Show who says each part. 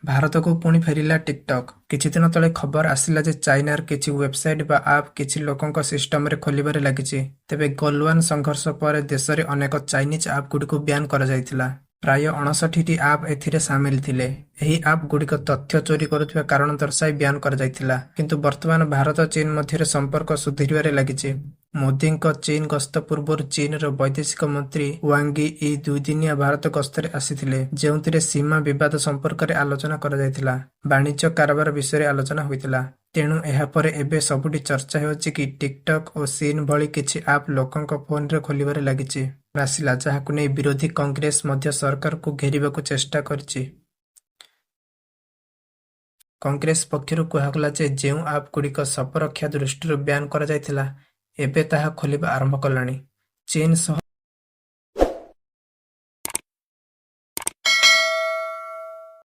Speaker 1: ଭାରତକୁ ପୁଣି ଫେରିଲା ଟିକଟକ୍। କିଛିଦିନ ତଳେ ଖବର ଆସିଲା ଯେ ଚାଇନାର କିଛି ୱେବସାଇଟ୍ ବା ଆପ୍ କିଛି ଲୋକଙ୍କ ସିଷ୍ଟମରେ ଖୋଲିବାରେ ଲାଗିଛି। ତେବେ ଗଲୱାନ ସଂଘର୍ଷ ପରେ ଦେଶରେ ଅନେକ ଚାଇନିଜ୍ ଆପ୍‌ଗୁଡ଼ିକୁ ବ୍ୟାନ୍ କରାଯାଇଥିଲା। ପ୍ରାୟ 59ଟି ଆପ୍ ଏଥିରେ ସାମିଲ ଥିଲେ। ଏହି ଆପ୍‌ଗୁଡ଼ିକ ତଥ୍ୟ ଚୋରି କରୁଥିବା କାରଣ ଦର୍ଶାଇ ବ୍ୟାନ୍ କରାଯାଇଥିଲା। କିନ୍ତୁ ବର୍ତ୍ତମାନ ଭାରତ ଚୀନ ମଧ୍ୟରେ ସମ୍ପର୍କ ସୁଧୁରିବାରେ ଲାଗିଛି। ମୋଦିଙ୍କ ଚୀନ ଗସ୍ତ ପୂର୍ବରୁ ଚୀନର ବୈଦେଶିକ ମନ୍ତ୍ରୀ ୱାଙ୍ଗ୍ ୟି ଦୁଇଦିନିଆ ଭାରତ ଗସ୍ତରେ ଆସିଥିଲେ, ଯେଉଁଥିରେ ସୀମା ବିବାଦ ସମ୍ପର୍କରେ ଆଲୋଚନା କରାଯାଇଥିଲା। ବାଣିଜ୍ୟ କାରବାର ବିଷୟରେ ଆଲୋଚନା ହୋଇଥିଲା। ତେଣୁ ଏହାପରେ ଏବେ ସବୁଠି ଚର୍ଚ୍ଚା ହେଉଛି କି ଟିକଟକ୍ ଓ ସିନ୍ ଭଳି କିଛି ଆପ୍ ଲୋକଙ୍କ ଫୋନରେ ଖୋଲିବାରେ ଲାଗିଛି। ଆସିଲା, ଯାହାକୁ ନେଇ ବିରୋଧୀ କଂଗ୍ରେସ ମଧ୍ୟ ସରକାରକୁ ଘେରିବାକୁ ଚେଷ୍ଟା କରିଛି। କଂଗ୍ରେସ ପକ୍ଷରୁ କୁହାଗଲା ଯେ ଯେଉଁ ଆପ୍‌ଗୁଡ଼ିକ ସପରକ୍ଷା ଦୃଷ୍ଟିରୁ ବ୍ୟାନ୍ କରାଯାଇଥିଲା, ଏବେ ତାହା ଖୋଲିବା ଆରମ୍ଭ କଲାଣି। ଚୀନ ସହ